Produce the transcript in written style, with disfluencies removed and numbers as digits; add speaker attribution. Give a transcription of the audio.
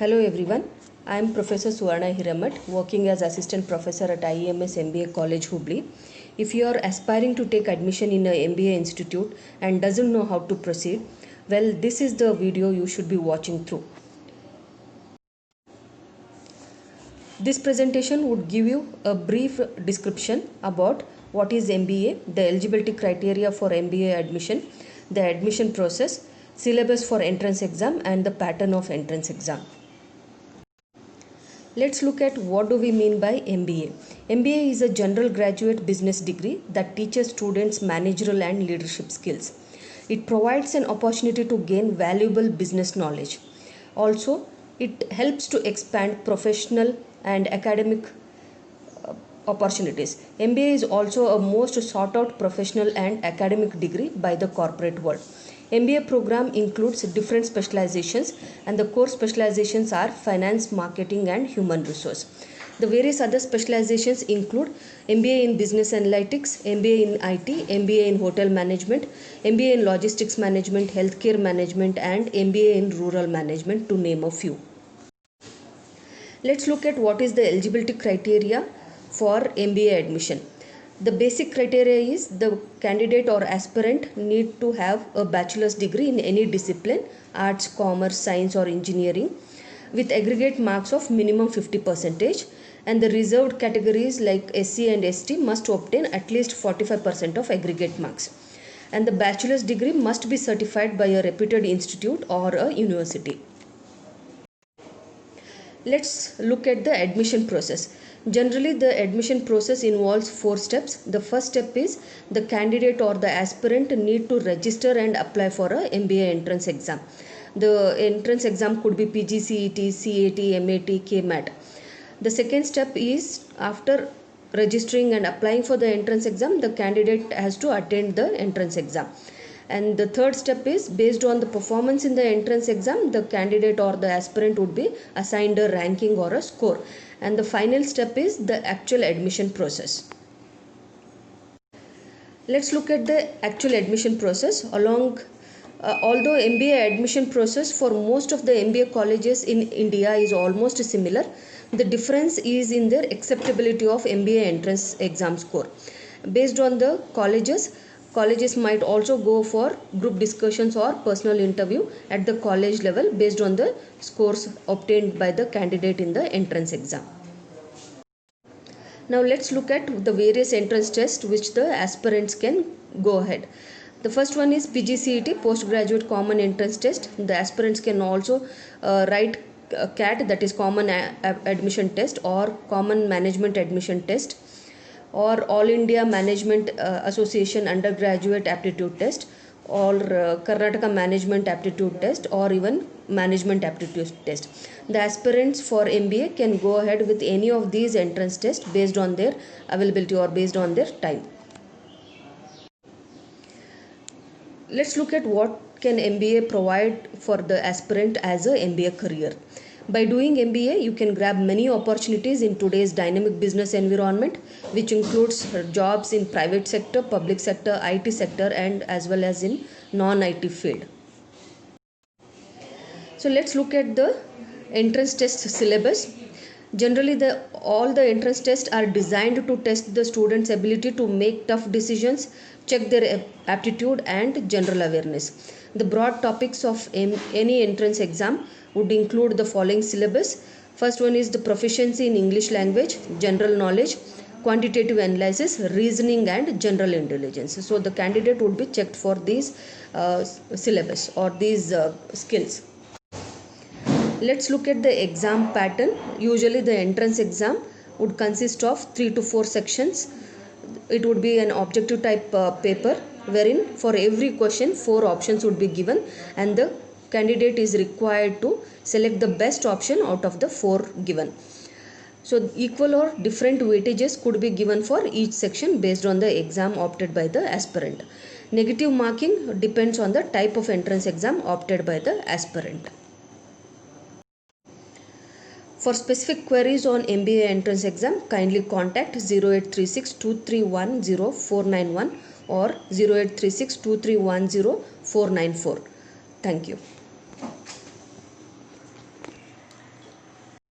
Speaker 1: Hello everyone, I am Professor Suvarna Hiramat, working as Assistant Professor at IEMS MBA College Hubli. If you are aspiring to take admission in an MBA institute and doesn't know how to proceed, well, this is the video you should be watching through. This presentation would give you a brief description about what is MBA, the eligibility criteria for MBA admission, the admission process, syllabus for entrance exam and the pattern of entrance exam. Let's look at what do we mean by MBA. MBA is a general graduate business degree that teaches students managerial and leadership skills. It provides an opportunity to gain valuable business knowledge. Also, it helps to expand professional and academic opportunities. MBA is also a most sought out professional and academic degree by the corporate world. MBA program includes different specializations and the core specializations are finance, marketing and human resource. The various other specializations include MBA in business analytics, MBA in IT, MBA in hotel management, MBA in logistics management, healthcare management and MBA in rural management to name a few. Let's look at what is the eligibility criteria for MBA admission. The basic criteria is the candidate or aspirant need to have a bachelor's degree in any discipline, arts, commerce, science or engineering with aggregate marks of minimum 50%, and the reserved categories like SC and ST must obtain at least 45% of aggregate marks. And the bachelor's degree must be certified by a reputed institute or a university. Let's look at the admission process. Generally, the admission process involves 4 steps. The first step is the candidate or the aspirant need to register and apply for a MBA entrance exam. The entrance exam could be PGCET, CAT, MAT, KMAT. The second step is after registering and applying for the entrance exam, the candidate has to attend the entrance exam. And the third step is based on the performance in the entrance exam, the candidate or the aspirant would be assigned a ranking or a score. And the final step is the actual admission process. Let's look at the actual admission process. Although MBA admission process for most of the MBA colleges in India is almost similar, the difference is in their acceptability of MBA entrance exam score. Based on the colleges might also go for group discussions or personal interview at the college level based on the scores obtained by the candidate in the entrance exam. Now let's look at the various entrance tests which the aspirants can go ahead. The first one is PGCET, Postgraduate Common Entrance Test. The aspirants can also write CAT, that is Common Admission Test, or Common Management Admission Test, or All India Management Association Undergraduate Aptitude Test, or Karnataka Management Aptitude Test, or even Management Aptitude Test. The aspirants for MBA can go ahead with any of these entrance tests based on their availability or based on their time. Let's look at what can MBA provide for the aspirant as a MBA career. By doing MBA, you can grab many opportunities in today's dynamic business environment, which includes jobs in private sector, public sector, IT sector, and as well as in non-IT field. So let's look at the entrance test syllabus. Generally, all the entrance tests are designed to test the students' ability to make tough decisions, check their aptitude and general awareness. The broad topics of any entrance exam would include the following syllabus. First one is the proficiency in English language, general knowledge, quantitative analysis, reasoning and general intelligence. So the candidate would be checked for these syllabus or these skills. Let's look at the exam pattern. Usually the entrance exam would consist of 3 to 4 sections. It would be an objective type paper wherein for every question 4 options would be given and the candidate is required to select the best option out of the 4 given. So equal or different weightages could be given for each section based on the exam opted by the aspirant. Negative marking depends on the type of entrance exam opted by the aspirant. For specific queries on MBA entrance exam, kindly contact 0836 2310 491 or 0836 2310 494. Thank you.